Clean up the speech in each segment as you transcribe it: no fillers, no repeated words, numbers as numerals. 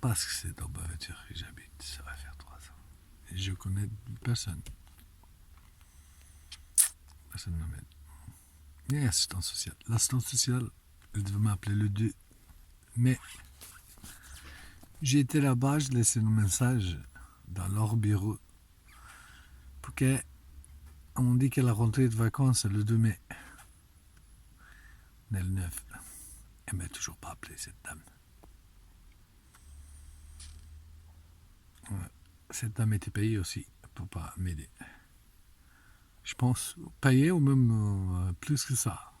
Parce que c'est dans Bonaventure que j'habite, ça va faire 3 ans. Et je connais personne. Personne ne m'aide. Il y a assistant social. L'assistant social, elle devait m'appeler le 2 mai. J'ai été là-bas, je laissais un message dans leur bureau pour qu'on m'ont dit qu'elle a rentré de vacances le 2 mai. On est le 9. Elle ne m'a toujours pas appelé, cette dame. Ouais. Cette dame était payée aussi pour ne pas m'aider. Je pense payée ou même plus que ça.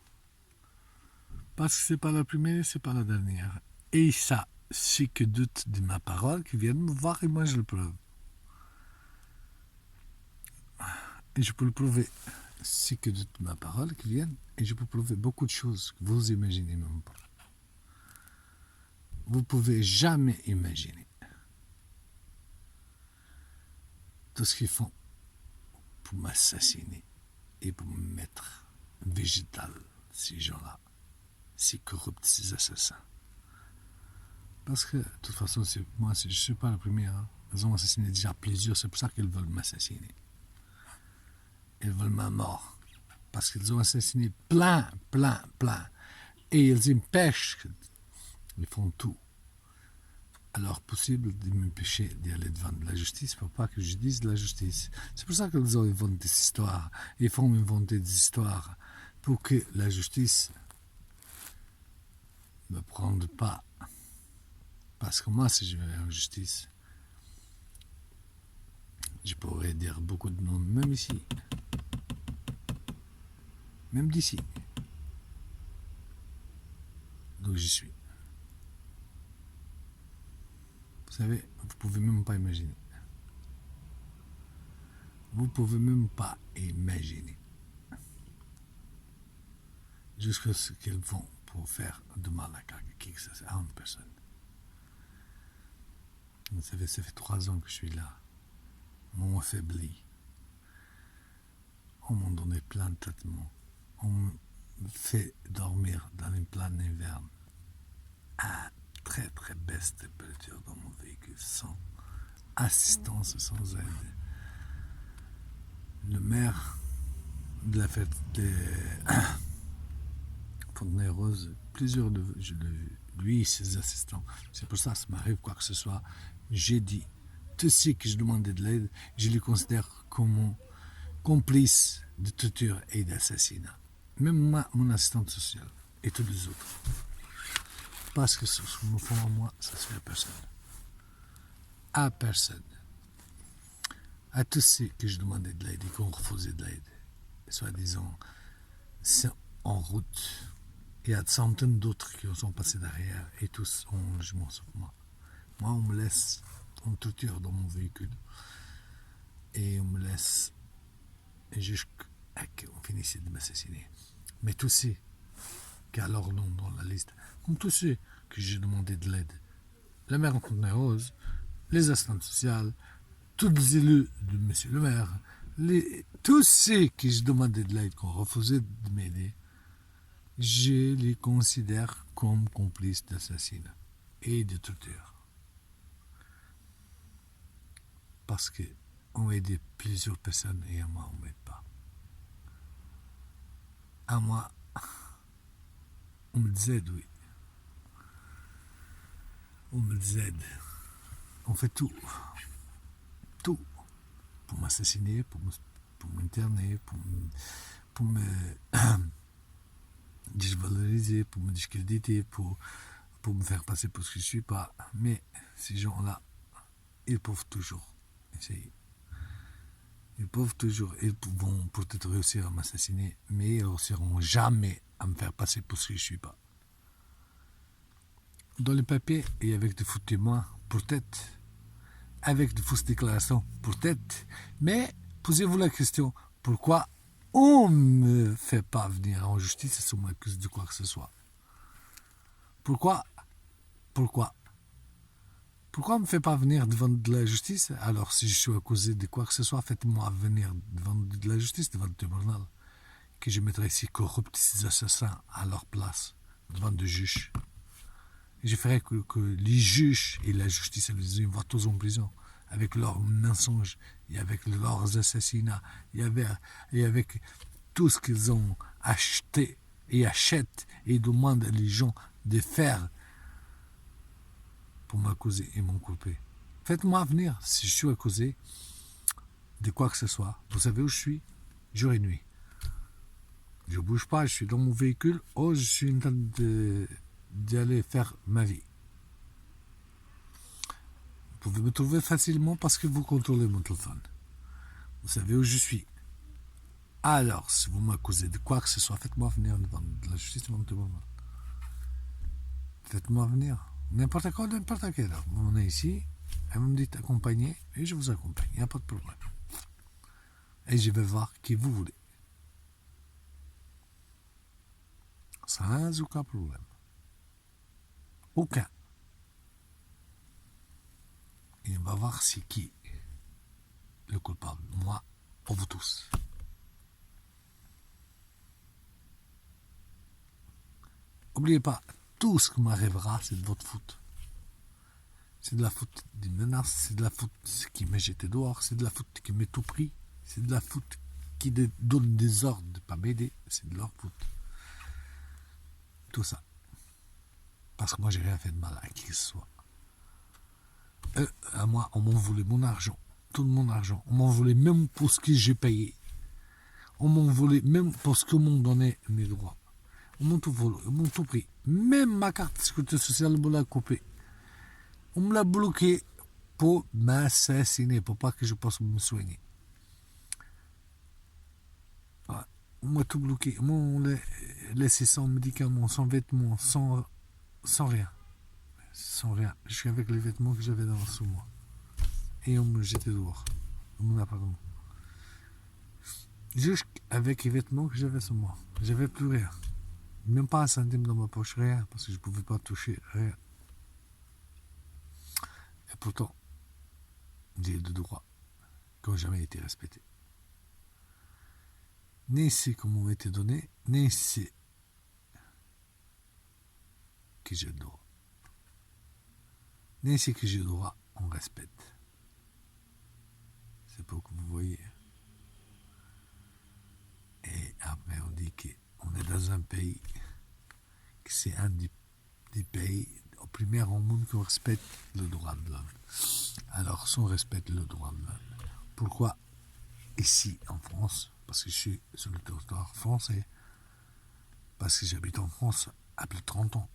Parce que c'est pas la première, c'est pas la dernière. Et ça, ceux qui doutent de ma parole, qui viennent me voir et moi je le prouve. Et je peux le prouver. Ceux qui doutent de ma parole, qui viennent, et je peux prouver beaucoup de choses que vous imaginez même pas. Vous pouvez jamais imaginer tout ce qu'ils font pour m'assassiner et pour me mettre végétal, ces gens-là, ces corrupts, ces assassins. Parce que, de toute façon, moi, je ne suis pas la première. Hein. Ils ont assassiné déjà plusieurs, c'est pour ça qu'ils veulent m'assassiner. Ils veulent ma mort. Parce qu'ils ont assassiné plein. Et ils empêchent, ils font tout. Alors, possible de m'empêcher d'aller devant la justice pour pas que je dise la justice. C'est pour ça qu'ils ont inventé des histoires. Ils font inventer des histoires pour que la justice ne me prenne pas. Parce que moi, si je vais en justice, je pourrais dire beaucoup de noms, même ici. Même d'ici. Donc j'y suis. Vous savez, vous pouvez même pas imaginer. Vous pouvez même pas imaginer. Jusqu'à ce qu'ils vont pour faire de mal à qui que ce soit, à une personne. Vous savez, ça fait 3 ans que je suis là. On m'a affaibli. On m'a donné plein de traitements. On me fait dormir dans une pleine hiver à très baisse température dans mon véhicule, sans assistance, sans aide. Le maire de la fête de Fontenay-Rose, plusieurs de je l'ai vu, lui et ses assistants. C'est pour ça que ça m'arrive quoi que ce soit. J'ai dit, tous ceux que je demandais de l'aide, je les considère comme complices de torture et d'assassinat. Même moi, mon assistante sociale et tous les autres. Parce que ce qu'ils me font à moi, ça ne se fait à personne. À personne. À tous ceux que je demandais de l'aide et qui ont refusé de l'aide. Soi-disant, c'est en route. Il y a des centaines d'autres qui sont passés derrière et tous ont un logement sauf moi. Moi, on me laisse, on me torture dans mon véhicule et on me laisse jusqu'à qu'on finisse de m'assassiner. Mais tous ceux qui ont leur nom dans la liste, comme tous ceux que j'ai demandé de l'aide, le maire en Fontenay-Rose, les assistantes sociales, tous les élus de M. le maire, tous ceux que j'ai demandé de l'aide, qui ont refusé de m'aider, je les considère comme complices d'assassinat et de torture. Parce qu'on aide plusieurs personnes et à moi, on ne m'aide pas. À moi, on me les aide, oui. On me les aide. On fait tout. Tout. Pour m'assassiner, pour m'interner, pour me dévaloriser, pour me discréditer, pour me faire passer pour ce que je ne suis pas. Mais ces gens-là, ils peuvent toujours essayer. Ils peuvent toujours, ils vont peut-être réussir à m'assassiner, mais ils ne réussiront jamais à me faire passer pour ce que je ne suis pas. Dans les papiers et avec de faux témoins, peut-être, avec de fausses déclarations, peut-être, mais posez-vous la question, pourquoi on ne me fait pas venir en justice si on m'accuse de quoi que ce soit? Pourquoi on ne me fait pas venir devant de la justice? Alors, si je suis accusé de quoi que ce soit, faites-moi venir devant de la justice, devant le tribunal, que je mettrai ces corrupts, ces assassins à leur place, devant des juges. Et je ferai que les juges et la justice les envoient tous en prison avec leurs mensonges et avec leurs assassinats et avec tout ce qu'ils ont acheté et achètent et demandent à les gens de faire pour m'accuser et m'inculper. Faites-moi venir si je suis accusé de quoi que ce soit. Vous savez où je suis? Jour et nuit. Je bouge pas, je suis dans mon véhicule, je suis en train d'aller faire ma vie. Vous pouvez me trouver facilement parce que vous contrôlez mon téléphone. Vous savez où je suis. Alors, si vous m'accusez de quoi que ce soit, faites-moi venir devant la justice devant tout le monde. Faites-moi venir. N'importe quoi, n'importe quelle heure. Vous venez ici, et vous me dites accompagner, et je vous accompagne. Il n'y a pas de problème. Et je vais voir qui vous voulez. Sans aucun problème. Aucun. Et on va voir c'est qui le coupable. Moi ou vous tous. N'oubliez pas, tout ce qui m'arrivera, c'est de votre faute. C'est de la faute des menaces, c'est de la faute qui m'a jeté dehors, c'est de la faute qui m'a tout pris, c'est de la faute qui donne des ordres de ne pas m'aider, c'est de leur faute. Tout ça. Parce que moi, j'ai rien fait de mal à qui que ce soit. À moi, on m'en voulait mon argent, tout mon argent. On m'en voulait même pour ce que j'ai payé. On m'en voulait même pour ce qu'on m'ont donné mes droits. On m'a tout volé, on m'a tout pris. Même ma carte de sécurité sociale, on me l'a coupée. On me l'a bloquée pour m'assassiner, pour pas que je puisse me soigner. Ouais. On m'a tout bloqué. On m'a laissé sans médicaments, sans vêtements, sans rien. Sans rien. Jusqu'à avec les vêtements que j'avais sous moi. Et on me jetait dehors. Dans mon appartement. Jusqu'avec les vêtements que j'avais sur moi. J'avais plus rien. Même pas un centime dans ma poche, rien. Parce que je ne pouvais pas toucher rien. Et pourtant, j'ai de droits qui n'ont jamais été respectés. Ni c'est qu'on m'a été donné, ni c'est que j'ai le droit. Ni c'est que j'ai le droit, on respecte. C'est pour que vous voyez. Et après, on dit qu'on est dans un pays, que c'est un des pays au premier au monde qui respecte le droit de l'homme. Alors, si on respecte le droit de l'homme, pourquoi ici en France, parce que je suis sur le territoire français, parce que j'habite en France à plus de 30 ans,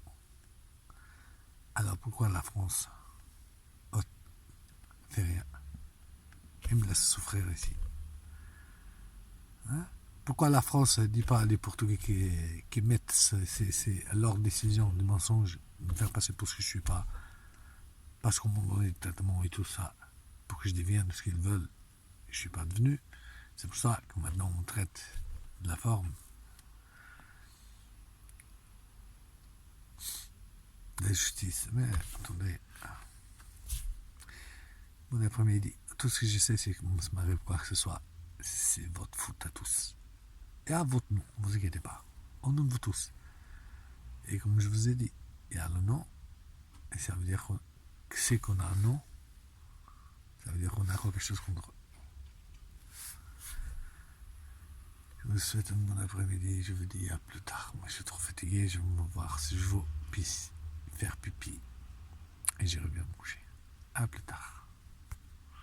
alors pourquoi la France fait rien et me laisse souffrir ici? Hein? Pourquoi la France ne dit pas à les Portugais qui mettent leurs décisions de mensonges, de me faire passer pour ce que je ne suis pas, parce qu'on m'a donné le traitement et tout ça, pour que je devienne ce qu'ils veulent, je ne suis pas devenu. C'est pour ça que maintenant on traite de la forme. De la justice. Mais attendez. Bon après-midi. Tout ce que je sais, c'est que ça m'arrive quoi que ce soit. C'est votre faute à tous. Et à votre nom, ne vous inquiétez pas. Au nom de vous tous. Et comme je vous ai dit, il y a le nom. Et ça veut dire que c'est qu'on a un nom. Ça veut dire qu'on a quelque chose contre eux. Je vous souhaite un bon après-midi. Je vous dis à plus tard. Moi, je suis trop fatigué. Je vais me voir si je veux faire pipi. Et j'irai bien me coucher. À plus tard.